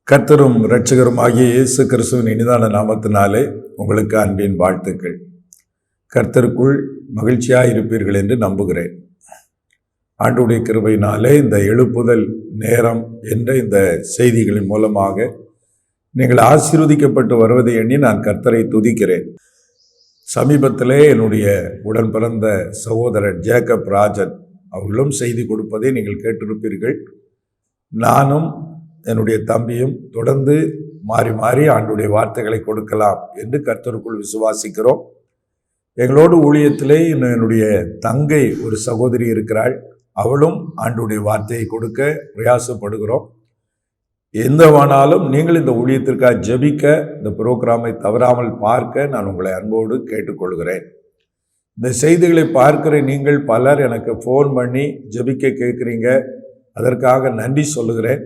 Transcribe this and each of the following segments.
கர்த்தரும் இரட்சகரும் ஆகிய இயேசு கிறிஸ்துவின் இனிதான நாமத்தினாலே உங்களுக்கு அன்பின் வாழ்த்துக்கள். கர்த்தருக்குள் மகிழ்ச்சியாக இருப்பீர்கள் என்று நம்புகிறேன். ஆண்டவருடைய கிருபையினாலே இந்த எழுப்புதல் நேரம் என்ற இந்த செய்திகளின் மூலமாக நீங்கள் ஆசீர்வதிக்கப்பட்டு வருவதை எண்ணி நான் கர்த்தரை துதிக்கிறேன். சமீபத்திலே என்னுடைய உடன் பிறந்த சகோதரர் ஜேக்கப் ராஜன் அவர்களும் செய்தி கொடுப்பதை நீங்கள் கேட்டிருப்பீர்கள். நானும் என்னுடைய தம்பியும் தொடர்ந்து மாறி மாறி ஆண்டுடைய வார்த்தைகளை கொடுக்கலாம் என்று கர்த்தருக்குள் விசுவாசிக்கிறோம். எங்களோடு ஊழியத்திலே என்னுடைய தங்கை ஒரு சகோதரி இருக்கிறாள். அவளும் ஆண்டுடைய வார்த்தையை கொடுக்க பிரயாசப்படுகிறோம். எந்தவானாலும் நீங்கள் இந்த ஊழியத்திற்காக ஜெபிக்க, இந்த புரோகிராமை தவறாமல் பார்க்க நான் உங்களை அன்போடு கேட்டுக்கொள்கிறேன். இந்த செய்திகளை பார்க்கிற நீங்கள் பலர் எனக்கு ஃபோன் பண்ணி ஜெபிக்க கேட்குறீங்க. அதற்காக நன்றி சொல்லுகிறேன்.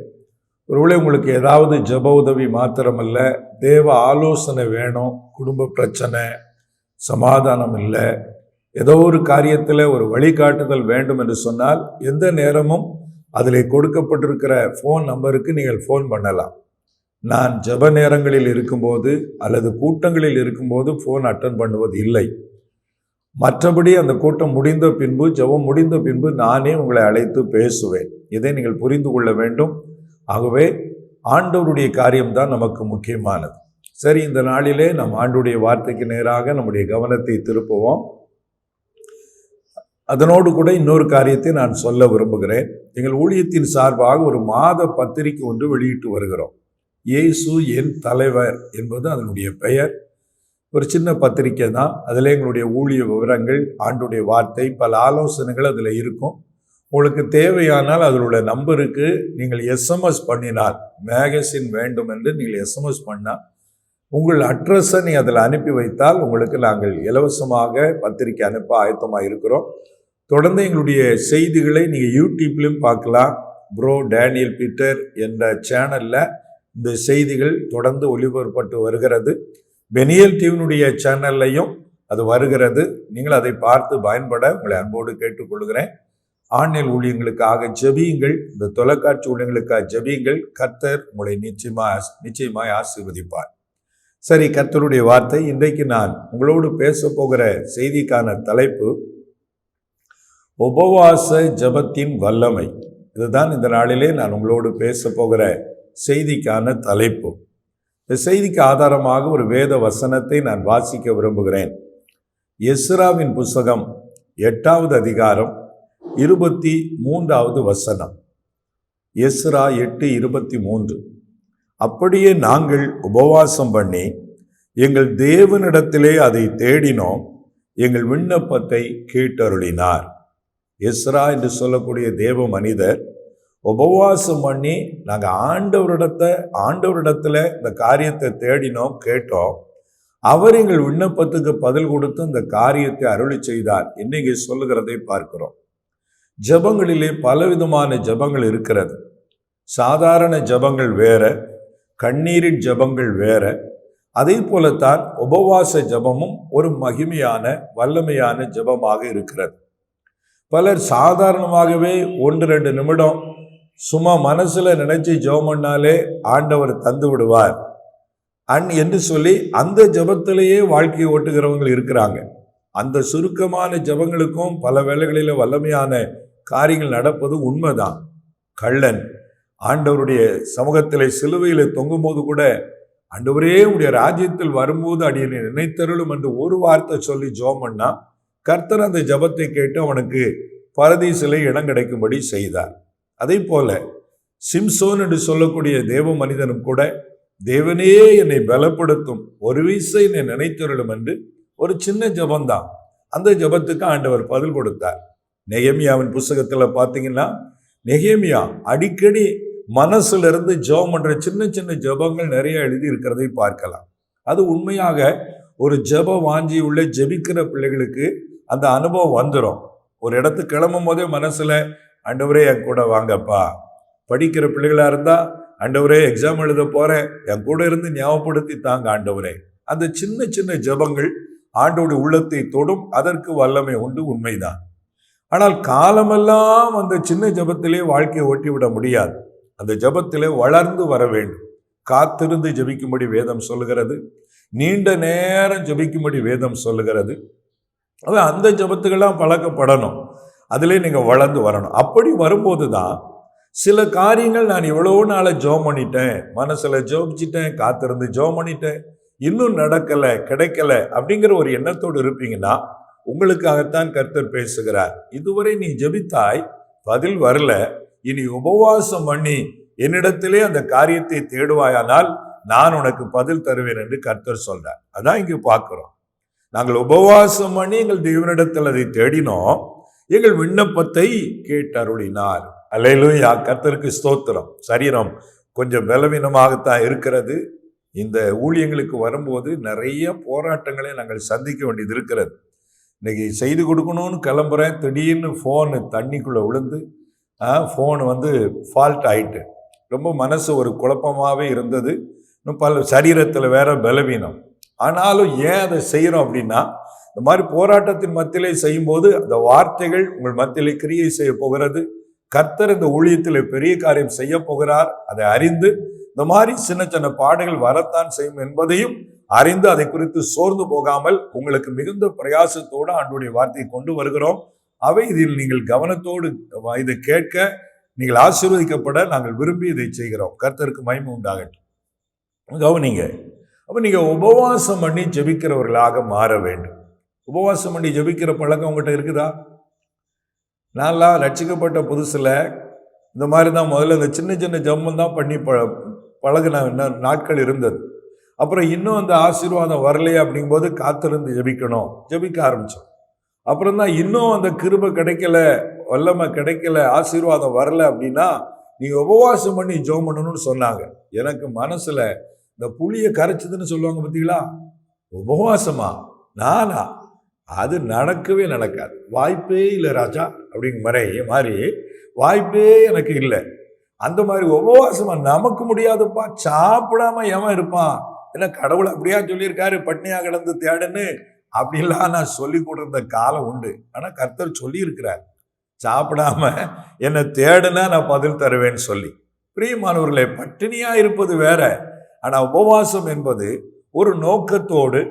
ஒருவேளை உங்களுக்கு ஏதாவது ஜெப உதவி மாத்திரமல்ல, தேவ ஆலோசனை வேணும், குடும்ப பிரச்சனை, சமாதானம் இல்லை, ஏதோ ஒரு காரியத்தில் ஒரு வழிகாட்டுதல் வேண்டும் என்று சொன்னால் எந்த நேரமும் அதில் கொடுக்கப்பட்டிருக்கிற ஃபோன் நம்பருக்கு நீங்கள் ஃபோன் பண்ணலாம். நான் ஜெப நேரங்களில் இருக்கும்போது அல்லது கூட்டங்களில் இருக்கும்போது ஃபோன் அட்டன் பண்ணுவது இல்லை. மற்றபடி அந்த கூட்டம் முடிந்த பின்பு, ஜெபம் முடிந்த பின்பு நானே உங்களை அழைத்து பேசுவேன். இதை நீங்கள் புரிந்து கொள்ள வேண்டும். ஆகவே ஆண்டவருடைய காரியம்தான் நமக்கு முக்கியமானது. சரி, இந்த நாளிலே நம் ஆண்டவருடைய வார்த்தைக்கு நேராக நம்முடைய கவனத்தை திருப்புவோம். அதனோடு கூட இன்னொரு காரியத்தை நான் சொல்ல விரும்புகிறேன். எங்கள் ஊழியத்தின் சார்பாக ஒரு மாத பத்திரிகை ஒன்று வெளியிட்டு வருகிறோம். இயேசு என் தலைவர் என்பது அதனுடைய பெயர். ஒரு சின்ன பத்திரிகை தான். அதில் எங்களுடைய ஊழிய விவரங்கள், ஆண்டவருடைய வார்த்தை, பல ஆலோசனைகள் அதில் இருக்கும். உங்களுக்கு தேவையானால் அதில் உள்ள நம்பருக்கு நீங்கள் எஸ்எம்எஸ் பண்ணினால், மேகசின் வேண்டும் என்று நீங்கள் எஸ்எம்எஸ் பண்ணால் உங்கள் அட்ரஸை நீங்கள் அதில் அனுப்பி வைத்தால் உங்களுக்கு நாங்கள் இலவசமாக பத்திரிக்கை அனுப்ப ஆயத்தமாக இருக்கிறோம். தொடர்ந்து எங்களுடைய செய்திகளை நீங்கள் யூடியூப்லையும் பார்க்கலாம். ப்ரோ டேனியல் பீட்டர் என்ற சேனலில் இந்த செய்திகள் தொடர்ந்து ஒளிபரப்பட்டு வருகிறது. பெனியல் டிவியினுடைய சேனல்லையும் அது வருகிறது. நீங்கள் அதை பார்த்து பயன்பட உங்களை அன்போடு கேட்டுக்கொள்கிறேன். ஆன்லைன் ஊழியங்களுக்காக ஜெபியுங்கள், இந்த தொலைக்காட்சி ஊழியங்களுக்காக ஜெபியுங்கள். கர்த்தர் உங்களை நிச்சயமாய் ஆசீர்வதிப்பார். சரி, கர்த்தருடைய வார்த்தை. இன்றைக்கு நான் உங்களோடு பேச போகிற செய்திக்கான தலைப்பு உபவாச ஜெபத்தின் வல்லமை. இதுதான் இந்த நாளிலே நான் உங்களோடு பேச போகிற செய்திக்கான தலைப்பு. இந்த செய்திக்கு ஆதாரமாக ஒரு வேத வசனத்தை நான் வாசிக்க விரும்புகிறேன். எஸ்ராவின் புஸ்தகம் 8வது அதிகாரம் 23வது வசனம். எஸ்ரா 8:23. அப்படியே நாங்கள் உபவாசம் பண்ணி எங்கள் தேவனிடத்திலே அதை தேடினோம், எங்கள் விண்ணப்பத்தை கேட்டருளினார். எஸ்ரா என்று சொல்லக்கூடிய தேவ மனிதர் உபவாசம் பண்ணி நாங்கள் ஆண்டவரிடத்துல இந்த காரியத்தை தேடினோம், கேட்டோம். அவர் எங்கள் விண்ணப்பத்துக்கு பதில் கொடுத்து இந்த காரியத்தை அருளி செய்தார் என்று இங்கே சொல்லுகிறதை பார்க்கிறோம். ஜபங்களிலே பலவிதமான ஜபங்கள் இருக்கிறது. சாதாரண ஜபங்கள் வேற, கண்ணீரின் ஜபங்கள் வேற. அதே போலத்தான் உபவாச ஜபமும் ஒரு மகிமையான வல்லமையான ஜபமாக இருக்கிறது. பலர் சாதாரணமாகவே 1-2 நிமிடம் சும்மா மனசுல நினைச்சு ஜபம் பண்ணாலே ஆண்டவர் தந்து விடுவார் என்று சொல்லி அந்த ஜபத்திலேயே வாழ்க்கையை ஓட்டுகிறவங்க இருக்கிறாங்க. அந்த சுருக்கமான ஜபங்களுக்கும் பல வேளைகளில் வல்லமையான காரியங்கள் நடப்பது உண்மைதான். கள்ளன் ஆண்டவருடைய சமூகத்திலே சிலுவையில் தொங்கும் போது கூட, ஆண்டவரே உடைய ராஜ்யத்தில் வரும்போது அடியனை நினைத்தருளும் என்று ஒரு வார்த்தை சொல்லி ஜெபம் பண்ணா கர்த்தர் அந்த ஜபத்தை கேட்டு அவனுக்கு பரதீசிலே இடம் கிடைக்கும்படி செய்தார். அதே போல சிம்சோன் என்று சொல்லக்கூடிய தேவ மனிதனும் கூட, தேவனே என்னை பலப்படுத்தும், ஒரு வீசை என்னை நினைத்தருளும் என்று ஒரு சின்ன ஜபம்தான். அந்த ஜபத்துக்கு ஆண்டவர் பதில் கொடுத்தார். நெகேமியாவின் புஸ்தகத்தில் பார்த்தீங்கன்னா, நெகேமியா அடிக்கடி மனசுல இருந்து ஜெபம் பண்ற சின்ன சின்ன ஜபங்கள் நிறைய எழுதி இருக்கிறதை பார்க்கலாம். அது உண்மையாக ஒரு ஜப வாஞ்சி உள்ள ஜெபிக்கிற பிள்ளைகளுக்கு அந்த அனுபவம் வந்துடும். ஒரு இடத்துக்கு கிளம்பும் போதே மனசுல, ஆண்டவரே என் கூட வாங்கப்பா. படிக்கிற பிள்ளைகளா இருந்தா, ஆண்டவரே எக்ஸாம் எழுத போறேன், என் கூட இருந்து ஞாபகப்படுத்தி தாங்க ஆண்டவரே. அந்த சின்ன சின்ன ஜபங்கள் ஆண்டோட உள்ளத்தை தொடும். அதற்கு வல்லமை உண்டு, உண்மைதான். ஆனால் காலமெல்லாம் அந்த சின்ன ஜபத்திலே வாழ்க்கையை ஓட்டிவிட முடியாது. அந்த ஜபத்திலே வளர்ந்து வர வேண்டும். காத்திருந்து ஜெபிக்கும்படி வேதம் சொல்லுகிறது. நீண்ட நேரம் ஜெபிக்கும்படி வேதம் சொல்லுகிறது. அந்த ஜெபத்துக்கெல்லாம் பழக்கப்படணும். அதிலே நீங்க வளர்ந்து வரணும். அப்படி வரும்போது தான் சில காரியங்கள் நான் எவ்வளோ நாளை ஜெபம் பண்ணிட்டேன், மனசுல ஜெபிச்சிட்டேன், காத்திருந்து ஜெபம் பண்ணிட்டேன், இன்னும் நடக்கல, கிடைக்கல அப்படிங்கிற ஒரு எண்ணத்தோடு இருப்பீங்கன்னா உங்களுக்காகத்தான் கர்த்தர் பேசுகிறார். இதுவரை நீ ஜெபித்தாய், பதில் வரல, இனி உபவாசம் பண்ணி என்னிடத்திலே அந்த காரியத்தை தேடுவாயானால் நான் உனக்கு பதில் தருவேன் என்று கர்த்தர் சொல்றார். அதான் இங்கு பார்க்கிறோம். நாங்கள் உபவாசம் பண்ணி எங்கள் தேவனிடத்தில் அதை தேடினோம், எங்கள் விண்ணப்பத்தை கேட்டருளினார். அல்லேலூயா, கர்த்தருக்கு ஸ்தோத்திரம். சரீரம் கொஞ்சம் பலவீனமாகத்தான் இருக்கிறது. இந்த ஊழியங்களுக்கு வரும்போது நிறைய போராட்டங்களை நாங்கள் சந்திக்க வேண்டியது இருக்கிறது. இன்னைக்கு செய்து கொடுக்கணும்னு கிளம்புறேன், திடீர்னு ஃபோனு தண்ணிக்குள்ளே விழுந்து ஃபோனு ஃபால்ட் ஆயிட்டு ரொம்ப மனசு ஒரு குழப்பமாகவே இருந்தது. இன்னும் பல சரீரத்தில் வேற பலவீனம். ஆனாலும் ஏன் அதை செய்கிறோம் அப்படின்னா, இந்த மாதிரி போராட்டத்தின் மத்தியிலே செய்யும்போது அந்த வார்த்தைகள் உங்கள் மத்தியிலே கிரியை செய்ய போகிறது. கர்த்தர் இந்த ஊழியத்தில் பெரிய காரியம் செய்ய போகிறார். அதை அறிந்து இந்த மாதிரி சின்ன சின்ன பாடுகள் வரத்தான் செய்யும் என்பதையும் அறிந்து அதை குறித்து சோர்ந்து போகாமல் உங்களுக்கு மிகுந்த பிரயாசத்தோடு ஆண்டவருடைய வார்த்தையை கொண்டு வருகிறோம். அவை இதில் நீங்கள் கவனத்தோடு இதை கேட்க, நீங்கள் ஆசீர்வதிக்கப்பட நாங்கள் விரும்பி இதை செய்கிறோம். கர்த்தருக்கு மகிமை உண்டாகட்டும். கவனிங்க. அப்போ நீங்கள் உபவாசம் பண்ணி ஜெபிக்கிறவர்களாக மாற வேண்டும். உபவாசம் பண்ணி ஜெபிக்கிற பழக்கம் உங்கள்கிட்ட இருக்குதா? நான்லாம் ரட்சிக்கப்பட்ட புதுசில் இந்த மாதிரி தான் முதல்ல இந்த சின்ன சின்ன ஜெபம் தான் பண்ணி பழகின நாட்கள் இருந்தது. அப்புறம் இன்னும் அந்த ஆசீர்வாதம் வரலையே அப்படிங்கும்போது காத்திருந்து ஜெபிக்கணும், ஜெபிக்க ஆரம்பித்தோம். அப்புறம் தான் இன்னும் அந்த கிருபை கிடைக்கல, வல்லமை கிடைக்கல, ஆசீர்வாதம் வரல அப்படின்னா நீங்கள் உபவாசம் பண்ணி ஜெபம் பண்ணணும்னு சொன்னாங்க. எனக்கு மனசில் இந்த புளியை கரைச்சதுன்னு சொல்லுவாங்க பார்த்தீங்களா, உபவாசமா நானா? அது நடக்கவே நடக்காது, வாய்ப்பே இல்லை ராஜா அப்படிங்கிற மாதிரி வாய்ப்பே எனக்கு இல்லை. அந்த மாதிரி உபவாசமா நமக்கு முடியாதுப்பா, சாப்பிடாம எவன் இருப்பான்? ஏன்னா கடவுள் அப்படியா சொல்லியிருக்காரு, பட்னியா கிடந்து தேடுன்னு அப்படின்லாம் நான் சொல்லி கொடுத்த காலம் உண்டு. ஆனால் கர்த்தர் சொல்லியிருக்கிறார், சாப்பிடாம என்னை தேடுனா நான் பதில் தருவேன்னு சொல்லி. பிரியமானவர்களே, பட்டினியா இருப்பது வேற, ஆனால் உபவாசம் என்பது ஒரு நோக்கத்தோடு,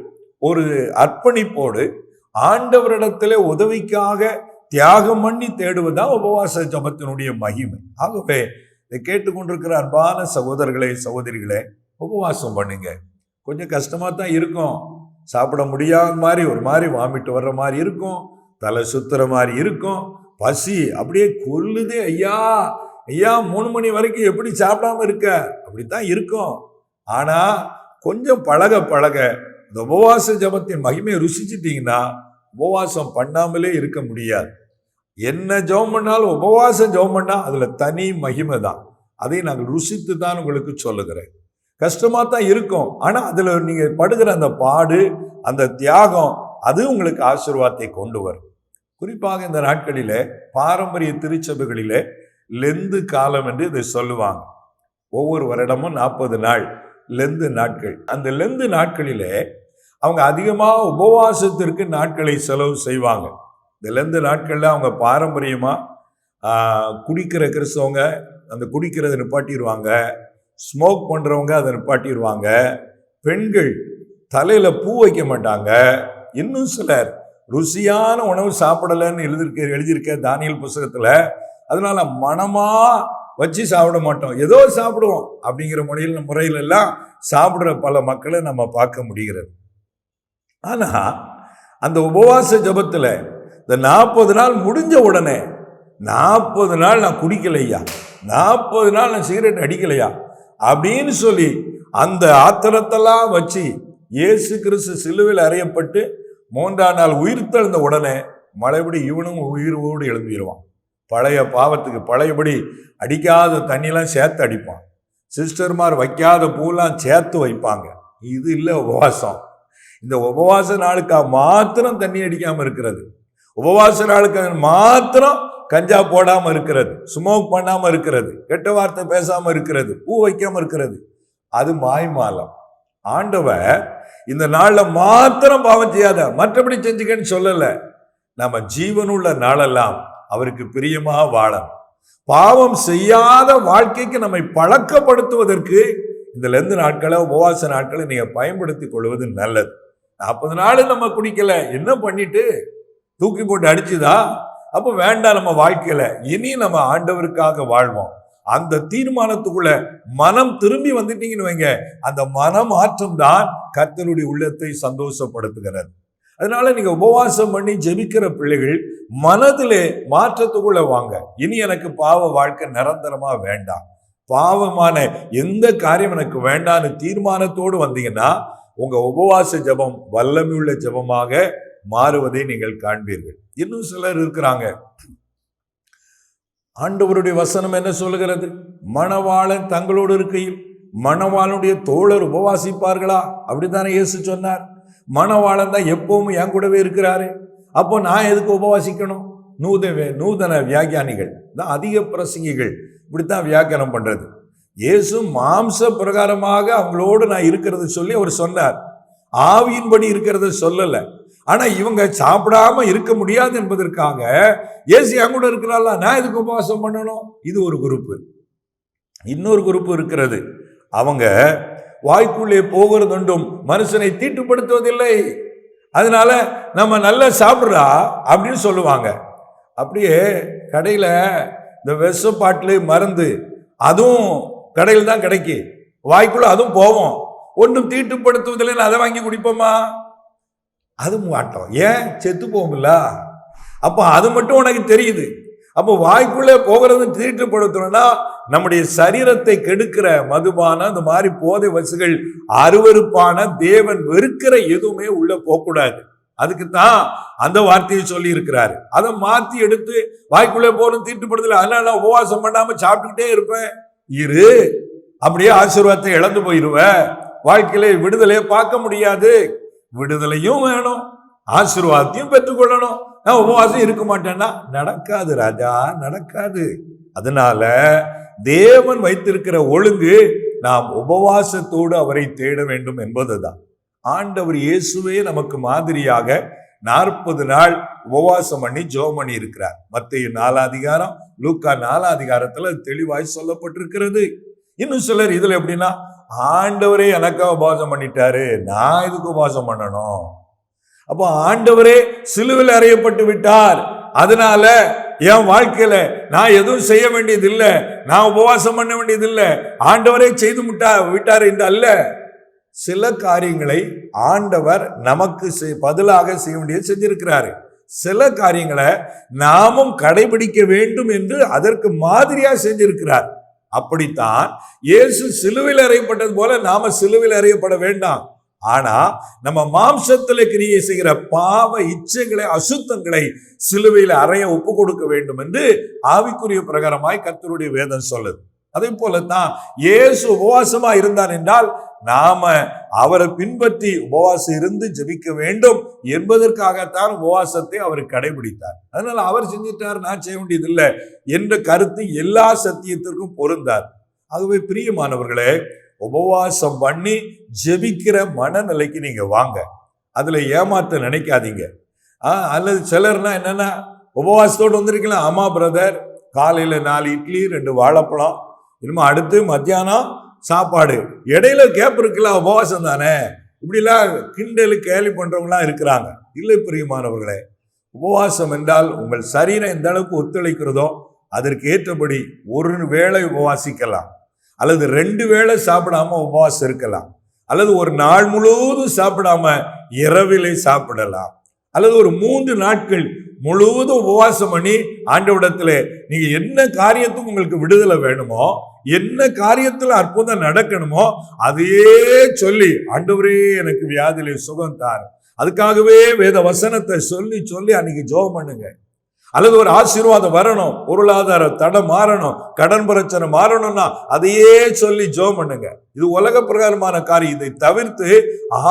ஒரு அர்ப்பணிப்போடு, ஆண்டவரிடத்திலே உதவிக்காக தியாகம் பண்ணி தேடுவதுதான் உபவாச ஜபத்தினுடைய மகிமை. ஆகவே இதை கேட்டுக்கொண்டிருக்கிற அன்பான சகோதரர்களே, சகோதரிகளே, உபவாசம் பண்ணுங்க. கொஞ்சம் கஷ்டமாக தான் இருக்கும், சாப்பிட முடியாத மாதிரி, ஒரு மாதிரி வாமிட்டு வர்ற மாதிரி இருக்கும், தலை சுத்துற மாதிரி இருக்கும், பசி அப்படியே கொல்லுதே, ஐயா ஐயா 3 மணி வரைக்கும் எப்படி சாப்பிடாம இருக்க, அப்படித்தான் இருக்கும். ஆனால் கொஞ்சம் பழக பழக இந்த உபவாச ஜபத்தின் மகிமையை ருசிச்சிட்டிங்கன்னா உபவாசம் பண்ணாமலே இருக்க முடியாது. என்ன ஜெபம் பண்ணாலும் உபவாசம் ஜெபம் பண்ணால் அதில் தனி மகிமை தான். அதை நாங்கள் ருசித்து தான் உங்களுக்கு சொல்லுகிறேன். கஷ்டமாக தான் இருக்கும், ஆனால் அதில் நீங்கள் படுகிற அந்த பாடு, அந்த தியாகம், அது உங்களுக்கு ஆசீர்வாதத்தை கொண்டு வரும். குறிப்பாக இந்த நாட்களிலே பாரம்பரிய திருச்சபைகளிலே லெந்து காலம் என்று இதை சொல்லுவாங்க. ஒவ்வொரு வருடமும் 40 நாள் லெந்து நாட்கள். அந்த லெந்து நாட்களிலே அவங்க அதிகமாக உபவாசத்திற்கு நாட்களை செலவு செய்வாங்க. இந்த லெந்து நாட்களில் அவங்க பாரம்பரியமாக குடிக்கிற கிறிஸ்தவங்க அந்த குடிக்கிறத நிப்பாட்டிடுவாங்க, ஸ்மோக் பண்ணுறவங்க அதை நிப்பாட்டிடுவாங்க, பெண்கள் தலையில் பூ வைக்க மாட்டாங்க, இன்னும் சிலர் ருசியான உணவு சாப்பிடலைன்னு எழுதியிருக்க தானியல் புஸ்தகத்தில். அதனால மனமாக வச்சு சாப்பிட மாட்டோம், ஏதோ சாப்பிடுவோம் அப்படிங்கிற முறையிலெல்லாம் சாப்பிட்ற பல மக்களை நம்ம பார்க்க முடிகிறது. ஆனால் அந்த உபவாச ஜபத்தில் இந்த 40 நாள் முடிஞ்ச உடனே 40 நாள் நான் குடிக்கலையா, 40 நாள் நான் சிகரெட் அடிக்கலையா அப்படின்னு சொல்லி அந்த ஆத்திரத்தெல்லாம் வச்சு இயேசு கிறிஸ்து சிலுவையில் அறையப்பட்டு 3ஆம் நாள் உயிர் தெழுந்த உடனே மழைபடி இவனும் உயிரோடு எழுந்திடுவான். பழைய பாவத்துக்கு பழையபடி அடிக்காத தண்ணியெல்லாம் சேர்த்து அடிப்பான், சிஸ்டர்மார் வைக்காத பூலாம் சேர்த்து வைப்பாங்க. இது இல்லை உபவாசம். இந்த உபவாச நாளுக்காக மாத்திரம் தண்ணி அடிக்காமல் இருக்கிறது, உபவாச நாளுக்காக மாத்திரம் கஞ்சா போடாமல் இருக்கிறது, ஸ்மோக் பண்ணாமல் இருக்கிறது, கெட்ட வார்த்தை பேசாமல் இருக்கிறது, பூ வைக்காமல் இருக்கிறது, அது மாய்மாலம். ஆண்டவர் இந்த நாளில் மாத்திரம் பாவம் செய்யாத, மற்றபடி செஞ்சுக்கன்னு சொல்லலை. நம்ம ஜீவனுள்ள நாளெல்லாம் அவருக்கு பிரியமாக வாழணும். பாவம் செய்யாத வாழ்க்கைக்கு நம்மை பழக்கப்படுத்துவதற்கு இந்த லெந்து நாட்களை, உபவாச நாட்களை நீங்க பயன்படுத்தி கொள்வது நல்லது. 40 நாள் நம்ம குடிக்கல, என்ன பண்ணிட்டு தூக்கி போட்டு அடிச்சுதா? அப்ப வேண்டாம். நம்ம வாழ்க்கையில இனி நம்ம ஆண்டவருக்காக வாழ்வோம். அந்த தீர்மானத்துக்குள்ள மனம் திரும்பி வந்துட்டீங்கன்னு வைங்க, அந்த மனமாற்றம் தான் கர்த்தருடைய உள்ளத்தை சந்தோஷப்படுத்துகிறது. அதனால நீங்க உபவாசம் பண்ணி ஜெபிக்கிற பிள்ளைகள் மனதிலே மாற்றத்துக்குள்ள வாங்க. இனி எனக்கு பாவ வாழ்க்கை நிரந்தரமா வேண்டாம், பாவமான எந்த காரியம் எனக்கு வேண்டான்னு தீர்மானத்தோடு வந்தீங்கன்னா உங்க உபவாச ஜெபம் வல்லமையுள்ள ஜெபமாக மாறுவதை நீங்கள் காண்பீர்கள். இன்னும் சிலர் இருக்கிறாங்க, ஆண்டவருடைய வசனம் என்ன சொல்லுகிறது? மணவாளன் தங்களோடு இருக்கையில் மணவாளனுடைய தோழர் உபவாசிப்பார்களா? அப்படித்தானே இயேசு சொன்னார். மணவாளன் தான் எப்பவும் என் கூடவே இருக்கிறாரு, அப்போ நான் எதுக்கு உபவாசிக்கணும்? நூதன வியாக்கியானிகள் தான், அதிக பிரசங்கிகள் இப்படித்தான் வியாக்கியானம் பண்றது. இயேசு மாம்ச பிரகாரமாக அவங்களோடு நான் இருக்கிறது சொல்லி அவர் சொன்னார், ஆவியின்படி இருக்கிறத சொல்லல. ஆனா இவங்க சாப்பிடாம இருக்க முடியாது என்பதற்காக இயேசு என் கூட இருக்கிறாள், நான் எதுக்கு உபவாசம் பண்ணணும்? இது ஒரு குரூப். இன்னொரு குரூப் இருக்கிறது, அவங்க வாய்க்குள்ளே போகிறதுண்டும் மனுஷனை தீட்டுப்படுத்துவதில்லை, அதனால நம்ம நல்லா சாப்பிட்றா அப்படின்னு சொல்லுவாங்க. அப்படியே கடையில இந்த விஷப்பாட்டில் மருந்து அதுவும் கடையில் தான் கிடைக்கி, வாய்க்குள்ள அதுவும் போவோம், ஒன்றும் தீட்டுப்படுத்துவதில்லைன்னு அதை வாங்கி குடிப்போமா? அது மாட்டோம். ஏன்? செத்து போகும்ல. அப்போ அது மட்டும் உனக்கு தெரியுது. அப்போ வாய்க்குள்ளே போகிறது தீட்டுப்படுத்தணும்னா நம்முடைய சரீரத்தை கெடுக்கிற மதுபான அந்த மாதிரி போதை வசுகள், அருவருப்பான தேவன் வெறுக்கிற எதுவுமே உள்ள போகக்கூடாது. அதுக்கு தான் அந்த வார்த்தையை சொல்லி இருக்கிறாரு. அதை மாத்தி எடுத்து வாய்க்குள்ளே போறது தீட்டுப்படுத்தல, அதனால நான் உபவாசம் பண்ணாம சாப்பிட்டுக்கிட்டே இருப்பேன் இரு, அப்படியே ஆசீர்வாதத்தை இழந்து போயிருவேன், வாழ்க்கையில விடுதலையை பார்க்க முடியாது. விடுதலையும் வேணும், ஆசீர்வாதத்தையும் பெற்றுக்கொள்ளணும். நான் உபவாசம் இருக்க மாட்டேன்னா நடக்காது ராஜா, நடக்காது. அதனால தேவன் வைத்திருக்கிற ஒழுங்கு நாம் உபவாசத்தோடு அவரை தேட வேண்டும் என்பதுதான். ஆண்டவர் இயேசுவே நமக்கு மாதிரியாக 40 நாள் உபவாசம் பண்ணி ஜெபம் பண்ணி இருக்கிறார். மத்தேயு 4 அதிகாரம், லூக்கா 4 அதிகாரத்துல தெளிவாய் சொல்லப்பட்டிருக்கிறது. இன்னும் சிலர் இதுல எப்படின்னா, ஆண்டவரே எனக்காக உபவாசம் பண்ணிட்டாரு, நான் இதுக்கு உபவாசம் பண்ணணும். அப்போ ஆண்டவரே சிலுவையில் அறையப்பட்டு விட்டார், அதனால என் வாழ்க்கையில நான் எதுவும் செய்ய வேண்டியது இல்லை, நான் உபவாசம் பண்ண வேண்டியது இல்லை, ஆண்டவரே செய்து விட்டார் என்று அல்ல. சில காரியங்களை ஆண்டவர் நமக்கு பதிலாக செய்ய வேண்டியது செஞ்சிருக்கிறாரு. சில காரியங்களை நாமும் கடைபிடிக்க வேண்டும் என்று அதற்கு மாதிரியா செஞ்சிருக்கிறார். அப்படித்தான் இயேசு சிலுவையில் அறையப்பட்டது போல நாம சிலுவையில் அறையப்பட வேண்டாம். ஆனா நம்ம மாம்சத்துல கிரியை செய்கிற பாவ இச்சைகளை, அசுத்தங்களை சிலுவையில் அறைய ஒப்பு கொடுக்க வேண்டும் என்று ஆவிக்குரிய பிரகாரமாய் கர்த்தருடைய வேதம் சொல்லுது. அதே போலத்தான் இயேசு உபவாசமா இருந்தார் என்றால் நாம அவரை பின்பற்றி உபவாசம் இருந்து ஜெபிக்க வேண்டும் என்பதற்காகத்தான் உபவாசத்தை அவர் கடைபிடித்தார். அதனால அவர் செஞ்சிட்டார், நான் செய்ய வேண்டியதில்லை என்ற கருத்து எல்லா சத்தியத்திற்கும் பொருந்தார். ஆகவே பிரியமானவர்களே, உபவாசம் பண்ணி ஜெபிக்கிற மனநிலைக்கு நீங்க வாங்க. அதுல ஏமாற்ற நினைக்காதீங்க. அல்லது சிலர்னா என்னன்னா, உபவாசத்தோடு வந்திருக்கலாம், ஆமா பிரதர், காலையில 4 இட்லி 2 வாழைப்பழம், இனிமே அடுத்து மத்தியானம் சாப்பாடு, இடையில கேப் இருக்கலாம், உபவாசம் தானே, இப்படிலாம் கிண்டலு கேலி பண்றவங்களாம் இருக்கிறாங்க. இல்லை பிரியமானவர்களே, உபவாசம் என்றால் உங்கள் சரீரம் எந்த அளவுக்கு ஒத்துழைக்கிறதோ அதற்கு ஏற்றபடி ஒரு வேளை உபவாசிக்கலாம், அல்லது 2 வேளை சாப்பிடாம உபவாசம் இருக்கலாம், அல்லது ஒரு நாள் முழுவதும் சாப்பிடாம இரவிலே சாப்பிடலாம், அல்லது ஒரு 3 நாட்கள் முழுவதும் உபவாசம் பண்ணி ஆண்டவரிடத்துல நீங்க என்ன காரியத்துக்கு உங்களுக்கு விடுதலை வேணுமோ, என்ன காரியத்துல அற்புதம் நடக்கணுமோ அதையே சொல்லி, ஆண்டவரே எனக்கு வியாதியிலே சுகம் தார், அதுக்காகவே வேத வசனத்தை சொல்லி சொல்லி அன்னைக்கு ஜெபம் பண்ணுங்க. அல்லது ஒரு ஆசீர்வாதம் வரணும், பொருளாதார தடை மாறணும், கடன் பிரச்சனை மாறணும்னா அதையே சொல்லி ஜெபம் பண்ணுங்க. இது உலக பிரகாரமான காரியம். இதை தவிர்த்து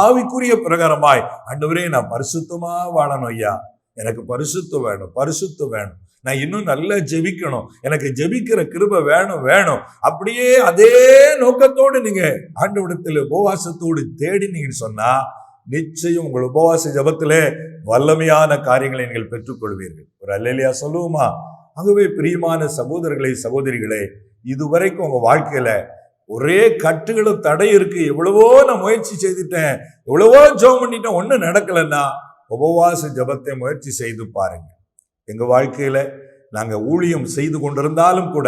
ஆவிக்குரிய பிரகாரமாய், ஆண்டவரே நான் பரிசுத்தமா வாழணும் ஐயா, எனக்கு பரிசுத்தம் வேணும், பரிசுத்தம் வேணும், நான் இன்னும் நல்லா ஜெபிக்கணும், எனக்கு ஜெபிக்கிற கிருபை வேணும், அப்படியே அதே நோக்கத்தோடு நீங்க ஆண்டவரிடத்தில் உபவாசத்தோடு தேடினீங்கன்னு சொன்னா நிச்சயம் உங்கள் உபவாச ஜபத்திலே வல்லமையான காரியங்களை நீங்கள் பெற்றுக்கொள்வீர்கள். ஒரு அல்லேலூயா சொல்லுவோமா? ஆகவே பிரியமான சகோதரர்களே, சகோதரிகளே, இதுவரைக்கும் உங்க வாழ்க்கையில ஒரே கட்டுகளும் தடை இருக்கு. எவ்வளவோ நான் முயற்சி செய்துட்டேன், எவ்வளவோ ஜெபம் பண்ணிட்டேன், ஒன்றும் நடக்கலைன்னா உபவாச ஜெபத்தை முயற்சி செய்து பாருங்க. எங்க வாழ்க்கையில நாங்க ஊழியம் செய்து கொண்டிருந்தாலும் கூட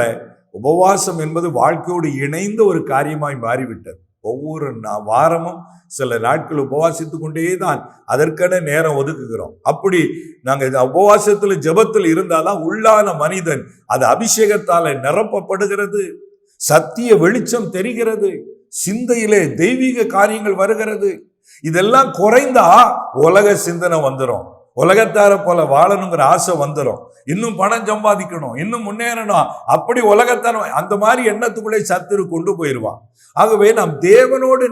உபவாசம் என்பது வாழ்க்கையோடு இணைந்த ஒரு காரியமாய் மாறிவிட்டது. ஒவ்வொரு வாரமும் சில நாட்கள் உபவாசித்துக் கொண்டே தான் அதற்கென நேரம் ஒதுக்குகிறோம். அப்படி நாங்க உபவாசத்துல ஜெபத்தில் இருந்தாதான் உள்ளான மனிதன் அது அபிஷேகத்தால நிரப்பப்படுகிறது, சத்திய வெளிச்சம் தெரிகிறது, சிந்தையிலே தெய்வீக காரியங்கள் வருகிறது. இதெல்லாம் குறைந்தா உலக சிந்தனை வந்துடும், உலகத்தார போல வாழணுங்கிற ஆசை வந்துடும், இன்னும் பணம் சம்பாதிக்கணும், இன்னும் முன்னேறணும், அப்படி உலகத்தார அந்த மாதிரி எண்ணத்துக்குள்ளே சத்துரு கொண்டு போயிடுவான். ஆகவே நாம் தேவனோடு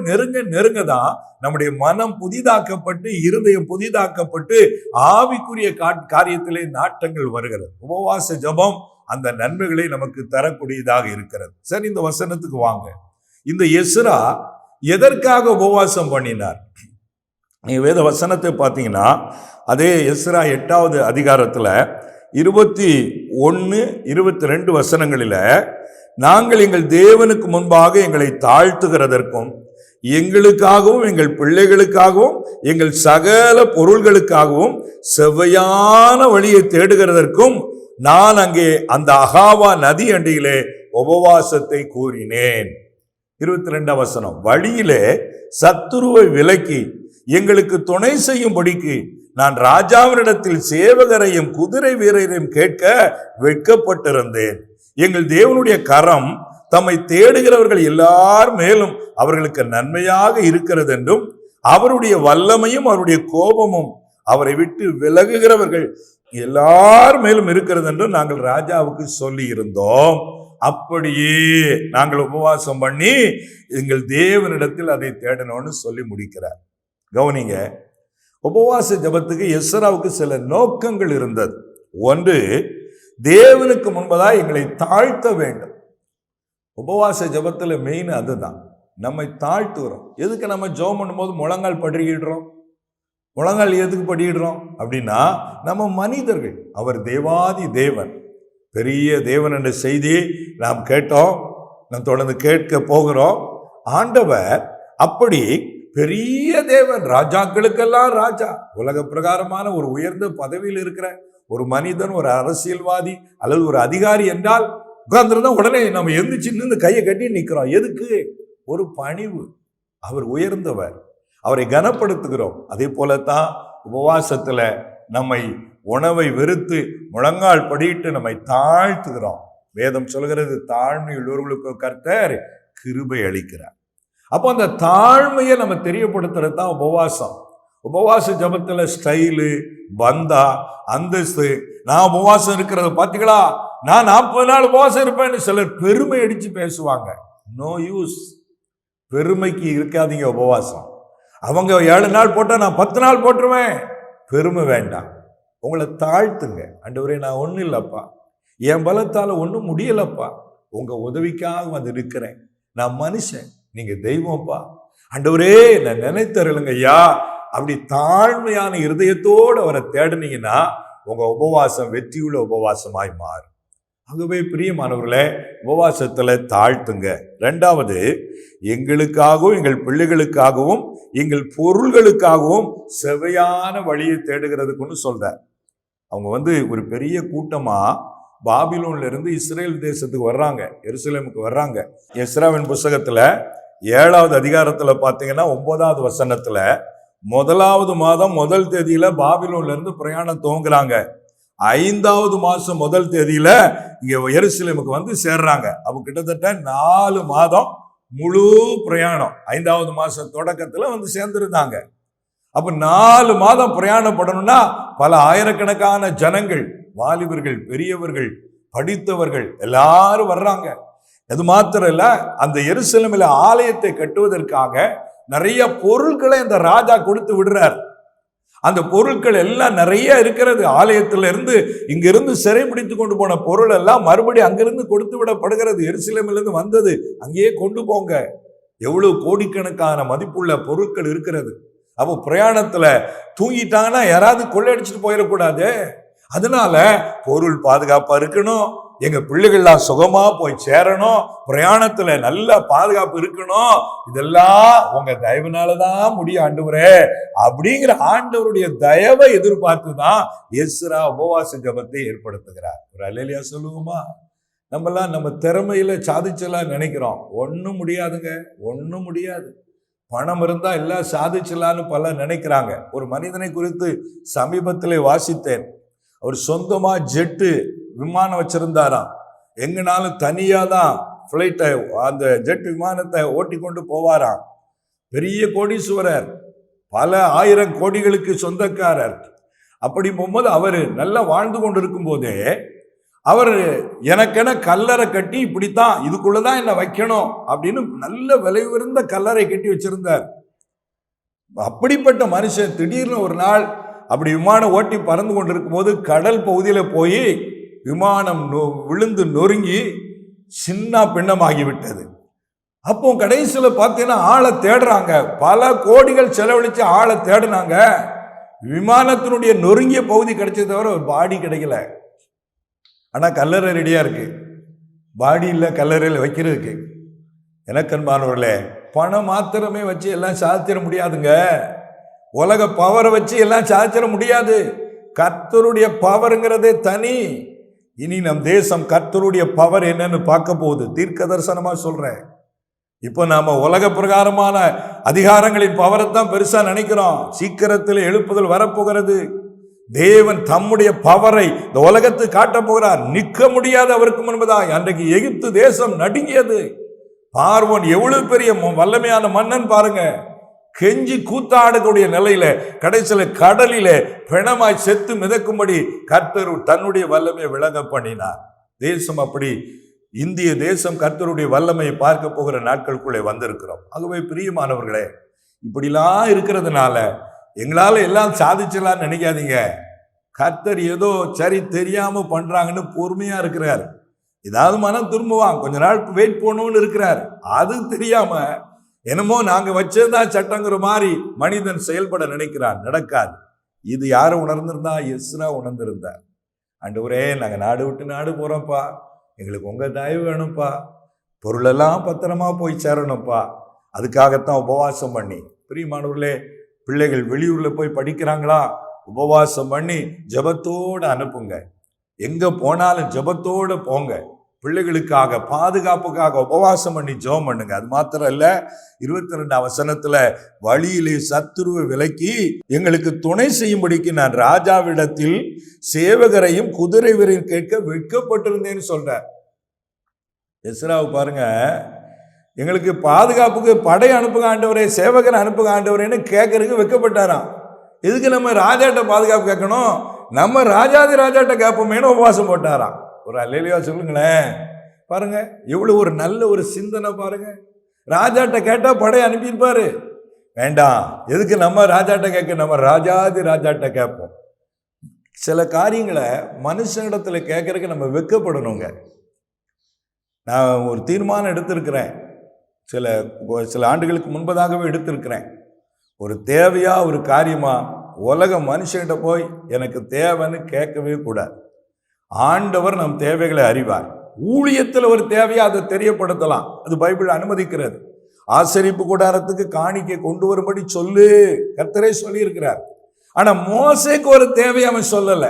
நெருங்க தான் நம்முடைய மனம் புதிதாக்கப்பட்டு இருதயம் புதிதாக்கப்பட்டு ஆவிக்குரிய காரியத்திலே நாட்டங்கள் வருகிறது. உபவாச ஜெபம் அந்த நன்மைகளை நமக்கு தரக்கூடியதாக இருக்கிறது. சரி, இந்த வசனத்துக்கு வாங்க. இந்த எஸ்ரா எதற்காக உபவாசம் பண்ணினார்? நீங்க வேத வசனத்தை பார்த்தீங்கன்னா அதே எஸ்ரா 8வது அதிகாரத்துல 21, 22 வசனங்களில நாங்கள் எங்கள் தேவனுக்கு முன்பாக எங்களை தாழ்த்துகிறதற்கும் எங்களுக்காகவும் எங்கள் பிள்ளைகளுக்காகவும் எங்கள் சகல பொருள்களுக்காகவும் செவ்வையான வழியை தேடுகிறதற்கும் நான் அங்கே அந்த அகாவா நதி அண்டையிலே உபவாசத்தை கூறினேன். 22ஆம் வசனம், வழியிலே சத்துருவை விலக்கி எங்களுக்கு துணை செய்யும்படிக்கு நான் ராஜாவினிடத்தில் சேவகரையும் குதிரை வீரரையும் கேட்க வெட்கப்பட்டிருந்தேன். எங்கள் தேவனுடைய கரம் தம்மை தேடுகிறவர்கள் எல்லார் மேலும் அவர்களுக்கு நன்மையாக இருக்கிறது என்றும் அவருடைய வல்லமையும் அவருடைய கோபமும் அவரை விட்டு விலகுகிறவர்கள் எல்லார் மேலும் இருக்கிறது என்றும் நாங்கள் ராஜாவுக்கு சொல்லி இருந்தோம். அப்படியே நாங்கள் உபவாசம் பண்ணி எங்கள் தேவனிடத்தில் அதை தேடணும்னு சொல்லி முடிக்கிறார். கவனிங்க, உபவாச ஜெபத்துக்கு எஸ்ராவுக்கு சில நோக்கங்கள் இருந்தது. ஒன்று, தேவனுக்கு முன்பதாக எங்களை தாழ்த்த வேண்டும். உபவாச ஜெபத்துல மெயின் அதுதான், நம்மை தாழ்த்துகிறோம். எதுக்கு நம்ம ஜெபம் பண்ணும்போது முழங்கால் படிடுறோம்? முழங்கால் எதுக்கு படிடுறோம் அப்படின்னா, நம்ம மனிதர்கள், அவர் தேவாதி தேவன், பெரிய தேவன் என்ற செய்தியை நாம் கேட்டோம், நாம் தொடர்ந்து கேட்க போகிறோம். ஆண்டவர் அப்படி பெரிய தேவன், ராஜாக்களுக்கெல்லாம் ராஜா, உலக பிரகாரமான ஒரு உயர்ந்த பதவியில் இருக்கிற ஒரு மனிதன், ஒரு அரசியல்வாதி அல்லது ஒரு அதிகாரி என்றால் உட்கார்ந்துருந்தா உடனே நம்ம எந்திரிச்சு நின்று கையை கட்டி நிற்கிறோம். எதுக்கு? ஒரு பணிவு. அவர் உயர்ந்தவர், அவரை கனப்படுத்துகிறோம். அதே போலத்தான் உபவாசத்துல நம்மை உணவை வெறுத்து முழங்கால் படிட்டு நம்மை தாழ்த்துகிறோம். வேதம் சொல்கிறது, தாழ்மை உள்ளவர்களுக்கு கர்த்தர் கிருபை அளிக்கிறார். அப்போ அந்த தாழ்மையை நம்ம தெரியப்படுத்துறது தான் உபவாசம். உபவாச ஜபத்துல ஸ்டைலு, பந்தா, அந்தஸ்து, நான் உபவாசம் இருக்கிறத பார்த்தீங்களா, நான் 40 நாள் உபவாசம் இருப்பேன்னு சிலர் பெருமை அடிச்சு பேசுவாங்க. No use. பெருமைக்கு இருக்காதீங்க உபவாசம். அவங்க 7 நாள் போட்டா நான் 10 நாள் போட்டுருவேன். பெருமை வேண்டாம். உங்களை தாழ்த்துங்க. ஆண்டவரே, நான் ஒன்றும் இல்லப்பா, என் பலத்தால ஒன்றும் முடியலப்பா, உங்க உதவிக்காக வந்து இருக்கிறேன், நான் மனுஷன், நீங்க தெய்வம்ப்பா, ஆண்டவரே நான் நினைத்தருளுங்க ஐயா. அப்படி தாழ்மையான இருதயத்தோடு அவரை தேடினீங்கன்னா உங்க உபவாசம் வெற்றியுள்ள உபவாசமாய் மாறும். ஆகவே பிரியமானவர்களே, உபவாசத்துல தாழ்த்துங்க. 2வது, எங்களுக்காகவும் எங்கள் பிள்ளைகளுக்காகவும் எங்கள் பொருள்களுக்காகவும் செவையான வழியை தேடுகிறதுக்குன்னு சொல்றார். அவங்க ஒரு பெரிய கூட்டமா பாபிலோன்ல இருந்து இஸ்ரேல் தேசத்துக்கு வர்றாங்க, எருசலேமுக்கு வர்றாங்க. எஸ்ராவின் புஸ்தகத்துல 7வது அதிகாரத்துல பாத்தீங்கன்னா 9வது வசனத்துல, 1வது மாதம் 1 தேதியில பாபிலோன்ல இருந்து பிரயாணம் துவங்குறாங்க. 5வது மாசம் 1 தேதியில இங்க எருசலேமுக்கு வந்து சேர்றாங்க. அவங்க கிட்டத்தட்ட 4 மாதம் முழு பிரயாணம். 5வது மாசம் தொடக்கத்துல வந்து சேர்ந்திருந்தாங்க. அப்ப 4 மாதம் பிரயாணப்படணும்னா பல ஆயிரக்கணக்கான ஜனங்கள், வாலிபர்கள், பெரியவர்கள், படித்தவர்கள் எல்லாரும் வர்றாங்க. அது மாத்திரம் இல்ல, அந்த எருசலேமில் ஆலயத்தை கட்டுவதற்காக நிறைய பொருட்களை இந்த ராஜா கொடுத்து விடுறார். அந்த பொருட்கள் எல்லாம் நிறைய இருக்கிறது. ஆலயத்தில இருந்து இங்கிருந்து சிறை பிடித்து கொண்டு போன பொருள் எல்லாம் மறுபடியும் அங்கிருந்து கொடுத்து விடப்படுகிறது. எருசலேமிலிருந்து வந்தது அங்கேயே கொண்டு போங்க. எவ்வளவு கோடிக்கணக்கான மதிப்புள்ள பொருட்கள் இருக்கிறது. அப்போ பிரயாணத்துல தூங்கிட்டாங்கன்னா யாராவது கொள்ளையடிச்சுட்டு போயிடக்கூடாது. அதனால பொருள் பாதுகாப்பா இருக்கணும், எங்க பிள்ளைகள்லாம் சுகமா போய் சேரணும், பிரயாணத்துல நல்ல பாதுகாப்பு இருக்கணும், இதெல்லாம் உங்க தயவுனாலதான் முடியும் ஆண்டவரே அப்படிங்கிற ஆண்டவருடைய தயவை எதிர்பார்த்துதான் எஸ்ரா உபவாச ஜெபத்தை ஏற்படுத்துகிறார். ஒரு அல்லேலூயா சொல்லுவோமா? நம்மலாம் நம்ம திறமையில சாதிச்சலாம் நினைக்கிறோம். ஒன்னும் முடியாதுங்க, ஒன்னும் முடியாது. பணம் இருந்தா எல்லாம் சாதிச்சலான்னு பல நினைக்கிறாங்க. ஒரு மனிதனை குறித்து சமீபத்திலே வாசித்தேன். அவர் சொந்தமா ஜெட்டு விமானம் வச்சிருந்தாராம். எங்கனாலும் தனியா தான் பிளைட்டை, அந்த ஜெட் விமானத்தை ஓட்டி கொண்டு போவாராம். பெரிய கோடீஸ்வரர், பல 1000 கோடிகளுக்கு சொந்தக்காரர். அப்படி போகும்போது அவர் நல்லா வாழ்ந்து கொண்டு இருக்கும் போதே அவர் எனக்கென கல்லறை கட்டி இப்படித்தான் இதுக்குள்ளதான் என்ன வைக்கணும் அப்படின்னு நல்ல விலை உயர்ந்த கல்லறை கட்டி வச்சிருந்தார். அப்படிப்பட்ட மனுஷன் திடீர்னு ஒரு நாள் அப்படி விமானம் ஓட்டி பறந்து கொண்டிருக்கும் போது கடல் பகுதியில போய் விமானம் விழுந்து நொறுங்கி சின்ன பின்னமாகிவிட்டது. அப்போ கடைசியில பார்த்தீங்கன்னா ஆளை தேடுறாங்க. பல கோடிகள் செலவழிச்சு ஆளை தேடினாங்க. விமானத்தினுடைய நொறுங்கிய பகுதி கிடைச்சது தவிர ஒரு பாடி கிடைக்கல. ஆனா கல்லறை ரெடியா இருக்கு, பாடி இல்லை கல்லறையில் வைக்கிறதுக்கு. எனக்கன்பானவர்களே, பணம் மாத்திரமே வச்சு எல்லாம் சாதிச்சிட முடியாதுங்க. உலக பவரை வச்சு எல்லாம் சாதிச்சிட முடியாது. கர்த்தருடைய பவருங்கிறதே தனி. இனி நம் தேசம் கர்த்தருடைய பவர் என்னன்னு பார்க்க போகுது. தீர்க்க தரிசனமா சொல்றேன். இப்போ நாம உலக பிரகாரமான அதிகாரங்களின் பவரை தான் பெருசா நினைக்கிறோம். சீக்கிரத்தில் எழுப்புதல் வரப்போகிறது. தேவன் தம்முடைய பவரை இந்த உலகத்துக்கு காட்ட போகிறார். நிற்க முடியாது அவருக்கு முன்பதாக. அன்றைக்கு எகிப்து தேசம் நடுங்கியது. பார்வோன் எவ்வளவு பெரிய வல்லமையான மன்னன் பாருங்க. கெஞ்சி கூத்தாடக்கூடிய நிலையில கடைசியில கடலில பிணமாய் செத்து மிதக்கும்படி கர்த்தர் தன்னுடைய வல்லமையை விளங்க பண்ணினார். தேசம் அப்படி, இந்திய தேசம் கர்த்தருடைய வல்லமையை பார்க்க போகிற நாட்களுக்குள்ளே வந்திருக்கிறோம். ஆகவே பிரியமானவர்களே, இப்படிலாம் இருக்கிறதுனால எங்களால எல்லாம் சாதிச்சலான்னு நினைக்காதீங்க. கர்த்தர் ஏதோ சரி தெரியாம பண்றாங்கன்னு பொறுமையா இருக்கிறார். ஏதாவது மனம் திரும்புவான், கொஞ்ச நாள் வெயிட் பண்ணணும்னு இருக்கிறார். அது தெரியாம என்னமோ நாங்க வச்சதுதான் சட்டங்கிற மாதிரி மனிதன் செயல்பட நினைக்கிறான். நடக்காது. இது யாரு உணர்ந்திருந்தா? எஸ்ரா உணர்ந்திருந்தார். ஆண்டவரே, நாங்க நாடு விட்டு நாடு போறோம்ப்பா, எங்களுக்கு உங்க தயவு வேணும்ப்பா, பொருளெல்லாம் பத்திரமா போய் சேரணும்ப்பா. அதுக்காகத்தான் உபவாசம் பண்ணி. பிரியமானவர்களே, பிள்ளைகள் வெளியூர்ல போய் படிக்கிறாங்களா? உபவாசம் பண்ணி ஜெபத்தோடு அனுப்புங்க. எங்க போனாலும் ஜெபத்தோடு போங்க. பிள்ளைகளுக்காக பாதுகாப்புக்காக உபவாசம் பண்ணி ஜெபம் பண்ணுங்க. அது மாத்திரம் இல்ல, 22 வசனத்துல வழியிலே சத்துருவை விலக்கி எங்களுக்கு துணை செய்யும்படிக்கு நான் ராஜாவிடத்தில் சேவகரையும் குதிரை வீரரையும் கேட்க வெட்கப்பட்டிருந்தேன்னு சொல்ற. எஸ்ராவை பாருங்க, எங்களுக்கு பாதுகாப்புக்கு படை அனுப்புக ஆண்டவரே, சேவகரை அனுப்புக ஆண்டவரேன்னு கேட்கறதுக்கு வெட்கப்பட்டாராம். எதுக்கு நம்ம ராஜாட்ட பாதுகாப்பு கேட்கணும்? நம்ம ராஜாதி ராஜாட்ட கேட்போமேனு உபவாசம் போட்டாராம். ஒரு அல்லேலூயா சொல்லுங்களேன். பாருங்க, எவ்வளவு ஒரு நல்ல ஒரு சிந்தனை பாருங்க. ராஜாட்ட கேட்டா படை அனுப்பியிருப்பாரு. வேண்டாம், எதுக்கு நம்ம ராஜாட்ட கேட்க? நம்ம ராஜாதி ராஜாட்ட கேட்போம். சில காரியங்களை மனுஷனிடத்துல கேட்கறதுக்கு நம்ம வெட்கப்படணுங்க. நான் ஒரு தீர்மானம் எடுத்திருக்கிறேன். சில ஆண்டுகளுக்கு முன்பதாகவே எடுத்திருக்கிறேன். ஒரு தேவையா ஒரு காரியமா உலக மனுஷன்கிட்ட போய் எனக்கு தேவைன்னு கேட்கவே கூடாது. ஆண்டவர் நம் தேவைகளை அறிவார். ஊழியத்தில் ஒரு தேவையா அதை தெரியப்படுத்தலாம். அது பைபிள் அனுமதிக்கிறது. ஆசரிப்பு கூடாரத்துக்கு காணிக்கை கொண்டு வரும்படி சொல்லு, கர்த்தரே சொல்லி இருக்கிறார். ஆனா மோசேக்கு ஒரு தேவை அவன் சொல்லல.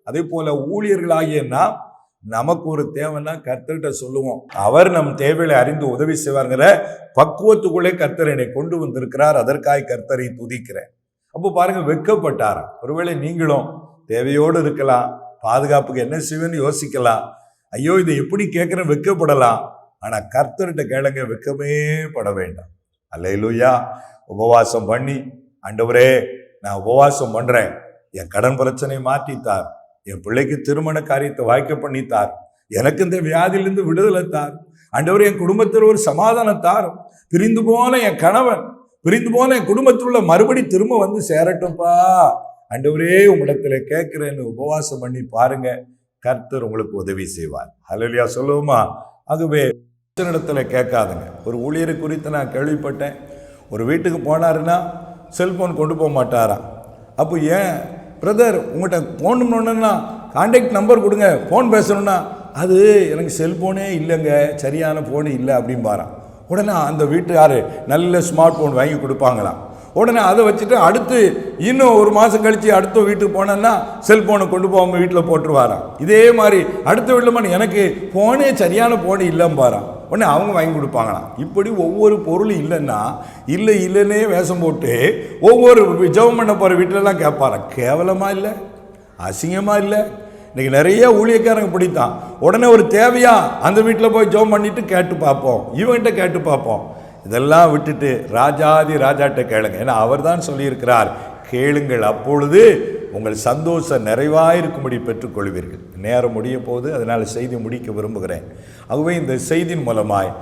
அதே போல ஊழியர்களாகிய நாம் நமக்கு ஒரு தேவைன்னா கர்த்தர்கிட்ட சொல்லுவோம். அவர் நம் தேவைகளை அறிந்து உதவி செய்வார்ங்கிற பக்குவத்துக்குள்ளே கர்த்தர் என்னை கொண்டு வந்திருக்கிறார். அதற்காக கர்த்தரை துதிக்கிறேன். அப்போ பாருங்க, வெட்கப்பட்டாராம். ஒருவேளை நீங்களும் தேவையோடு இருக்கலாம், பாதுகாப்புக்கு என்ன செய்வேன்னு யோசிக்கலாம். ஐயோ, இதை எப்படி கேட்கிறேன், வெட்கப்படலாம். ஆனா கர்த்தர்கிட்ட கேளுங்க, வெட்கமே பட வேண்டாம். அல்லேலூயா. உபவாசம் பண்ணி, ஆண்டவரே நான் உபவாசம் பண்றேன், என் கடன் பிரச்சனை மாற்றித்தார், என் பிள்ளைக்கு திருமண காரியத்தை வாய்க்க பண்ணித்தார், எனக்கு இந்த வியாதியிலிருந்து விடுதலை தார், ஆண்டவரே என் குடும்பத்தில் ஒரு சமாதானத்தார், பிரிந்து போன என் கணவன், பிரிந்து போன என் குடும்பத்தில் உள்ள மறுபடி திரும்ப வந்து சேரட்டும்பா, ஆண்டவரே உம்மிடத்துல கேட்கிறேன்னு உபவாசம் பண்ணி பாருங்க, கர்த்தர் உங்களுக்கு உதவி செய்வார். ஹல்லேலூயா சொல்லுவோமா? ஆகவே இடத்துல கேட்காதுங்க. ஒரு ஊழியரை குறித்து நான் கேள்விப்பட்டேன். ஒரு வீட்டுக்கு போனாருன்னா செல்போன் கொண்டு போக மாட்டாராம். அப்போ ஏன் பிரதர் உங்கள்கிட்ட ஃபோன் பண்ணணும்னா கான்டாக்ட் நம்பர் கொடுங்க, ஃபோன் பேசணும்னா அது எனக்கு செல்ஃபோனே இல்லைங்க, சரியான ஃபோனு இல்லை அப்படின்பாரான். உடனே அந்த வீட்டுக்காரு நல்ல ஸ்மார்ட் ஃபோன் வாங்கி கொடுப்பாங்களாம். உடனே அதை வச்சுட்டு அடுத்து இன்னும் ஒரு மாதம் கழித்து அடுத்த வீட்டுக்கு போனேன்னா செல்ஃபோனை கொண்டு போகாமல் வீட்டில் போட்டுருவாராம். இதே மாதிரி அடுத்த வீட்டில் எனக்கு ஃபோனே சரியான ஃபோனு இல்லைம்பாரான். உடனே அவங்க வாங்கி கொடுப்பாங்களாம். இப்படி ஒவ்வொரு பொருளும் இல்லைன்னா இல்லைன்னே வேஷம் போட்டு ஒவ்வொரு ஜெபம் பண்ண போகிற வீட்டிலலாம் கேட்பாராம். கேவலமாக இல்லை, அசிங்கமாக இல்லை? இன்றைக்கி நிறைய ஊழியக்காரங்க பிடித்தான். உடனே ஒரு தேவையா அந்த வீட்டில் போய் ஜெபம் பண்ணிட்டு கேட்டு பார்ப்போம், இவன்கிட்ட கேட்டு பார்ப்போம். இதெல்லாம் விட்டுட்டு ராஜாதி ராஜாட்ட கேளுங்க. ஏன்னா அவர் தான் சொல்லியிருக்கிறார், கேளுங்கள் அப்பொழுது உங்கள் சந்தோஷம் நிறைவாயிருக்கும்படி பெற்றுக்கொள்வீர்கள். நேரம் முடிய போது, அதனால் செய்தி முடிக்க விரும்புகிறேன். ஆகவே இந்த செய்தியின் மூலமாய்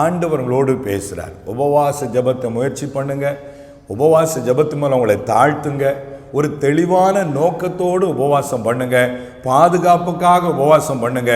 ஆண்டவர்களோடு பேசுகிறார். உபவாச ஜெபத்தை முயற்சி பண்ணுங்க. உபவாச ஜெபத்து மூலம் உங்களை தாழ்த்துங்க. ஒரு தெளிவான நோக்கத்தோடு உபவாசம் பண்ணுங்க. பாதுகாப்புக்காக உபவாசம் பண்ணுங்க.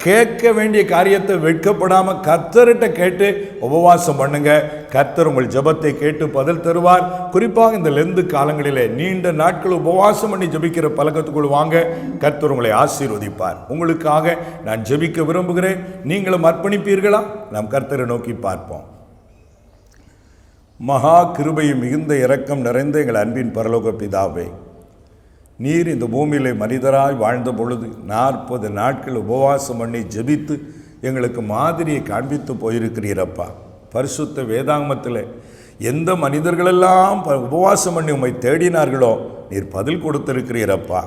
கேட்க வேண்டிய காரியத்தை வெட்கப்படாமல் கர்த்தர்கிட்ட கேட்டு உபவாசம் பண்ணுங்க. கர்த்தர் உங்கள் ஜெபத்தை கேட்டு பதில் தருவார். குறிப்பாக இந்த லெந்து காலங்களிலே நீண்ட நாட்கள் உபவாசம் பண்ணி ஜெபிக்கிற பழக்கத்துக்குள் வாங்க. கர்த்தர் உங்களை ஆசீர்வதிப்பார். உங்களுக்காக நான் ஜெபிக்க விரும்புகிறேன். நீங்களும் அர்ப்பணிப்பீர்களா? நாம் கர்த்தரை நோக்கி பார்ப்போம். மகா கிருபையும் மிகுந்த இரக்கம் நிறைந்த எங்கள் அன்பின் பரலோக பிதாவே, நீர் இந்த பூமியிலே மனிதராய் வாழ்ந்த பொழுது 40 நாட்கள் உபவாசம் பண்ணி ஜெபித்து எங்களுக்கு மாதிரியை காண்பித்து போயிருக்கிறீரப்பா. பரிசுத்த வேதாகமத்தில் எந்த மனிதர்களெல்லாம் உபவாசம் பண்ணி உம்மை தேடினார்களோ நீர் பதில் கொடுத்திருக்கிறீரப்பா.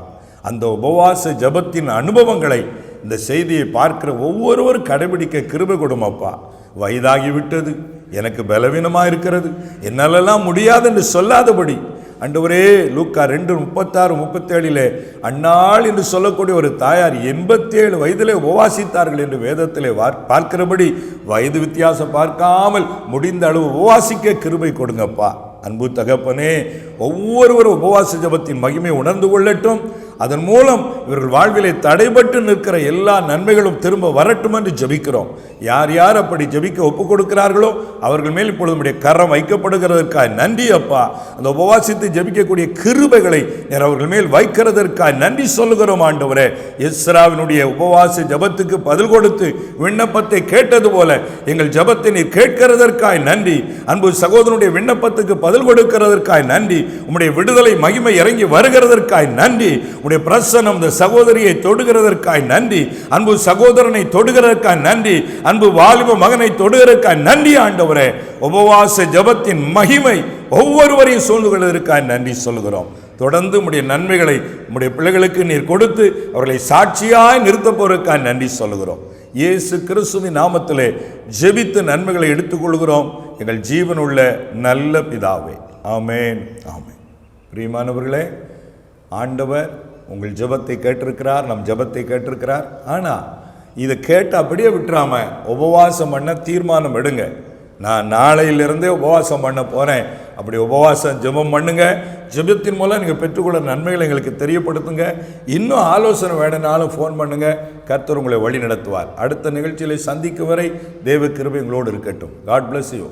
அந்த உபவாச ஜெபத்தின் அனுபவங்களை இந்த செய்தியை பார்க்கிற ஒவ்வொருவரும் கடைபிடிக்க கிருபை கொடுமப்பா. வயதாகிவிட்டது, எனக்கு பலவீனமாக இருக்கிறது, என்னாலெல்லாம் முடியாது என்று சொல்லாதபடி ஆண்டவரே, லூக்கா 2:36-37 அன்னாள் என்று சொல்லக்கூடிய ஒரு தாயார் 87 வயதிலே உபவாசித்தார்கள் என்று வேதத்திலே பார்க்கிறபடி வயது வித்தியாசம் பார்க்காமல் முடிந்த அளவு உபவாசிக்க கிருபை கொடுங்கப்பா. அன்பு தகப்பனே, ஒவ்வொருவரும் உபவாச ஜெபத்தின் மகிமை உணர்ந்து கொள்ளட்டும். அதன் மூலம் இவர்கள் வாழ்விலே தடைபட்டு நிற்கிற எல்லா நன்மைகளும் திரும்ப வரட்டும் என்று ஜெபிக்கிறோம். யார் யார் அப்படி ஜெபிக்க ஒப்புக் கொடுக்கிறார்களோ அவர்கள் மேல் இப்பொழுது நம்முடைய கரம் வைக்கப்படுகிறதற்காக நன்றி அப்பா. அந்த உபவாசித்து ஜெபிக்கக்கூடிய கிருபைகளை அவர்கள் மேல் வைக்கிறதற்காக நன்றி சொல்லுகிறோம் ஆண்டவரே. எஸ்ராவினுடைய உபவாச ஜெபத்துக்கு பதில் கொடுத்து விண்ணப்பத்தை கேட்டது போல எங்கள் ஜெபத்தை நீர் கேட்கிறதற்காக நன்றி. அன்பு சகோதரனுடைய விண்ணப்பத்துக்கு பதில் கொடுக்கிறதற்காக நன்றி. உம்முடைய விடுதலை மகிமை இறங்கி வருகிறதற்காக நன்றி. உம்முடைய பிரசன்னம் இந்த சகோதரியை தொடுகிறதற்காக நன்றி. அன்பு சகோதரனை தொடுகிறதற்காக நன்றி. அன்பு வாலிப மகனை தொடுகிறதற்காக நன்றி ஆண்டவரே. உபவாச ஜெபத்தின் மகிமை ஒவ்வொருவரையும் சூழ்ந்து கொள்வதற்காக நன்றி சொல்கிறோம். தொடர்ந்து உம்முடைய நன்மைகளை உம்முடைய பிள்ளைகளுக்கு நீர் கொடுத்து அவர்களை சாட்சியாய் நிறுத்த போவதற்காக நன்றி சொல்கிறோம். இயேசு கிறிஸ்துவின் நாமத்திலே ஜெபித்து நன்மைகளை எடுத்துக்கொள்கிறோம் எங்கள் ஜீவனுள்ள நல்ல பிதாவே. ஆமேன், ஆமேன். பிரியமானவர்களே, ஆண்டவர் உங்கள் ஜெபத்தை கேட்டிருக்கிறார், நம் ஜெபத்தை கேட்டிருக்கிறார். ஆனால் இதை கேட்டு அப்படியே விட்டுறாம உபவாசம் பண்ண தீர்மானம் எடுங்க. நான் நாளையிலிருந்தே உபவாசம் பண்ண போகிறேன். அப்படி உபவாசம் ஜெபம் பண்ணுங்க. ஜெபத்தின் மூலம் நீங்கள் பெற்றுக்கொள்ள நன்மைகளை எங்களுக்கு தெரியப்படுத்துங்க. இன்னும் ஆலோசனை வேணுனாலும் ஃபோன் பண்ணுங்க. கர்த்தர் உங்களை வழி நடத்துவார். அடுத்த நிகழ்ச்சிகளை சந்திக்கும் வரை தேவ கிருபை உங்களோடு இருக்கட்டும். God bless you.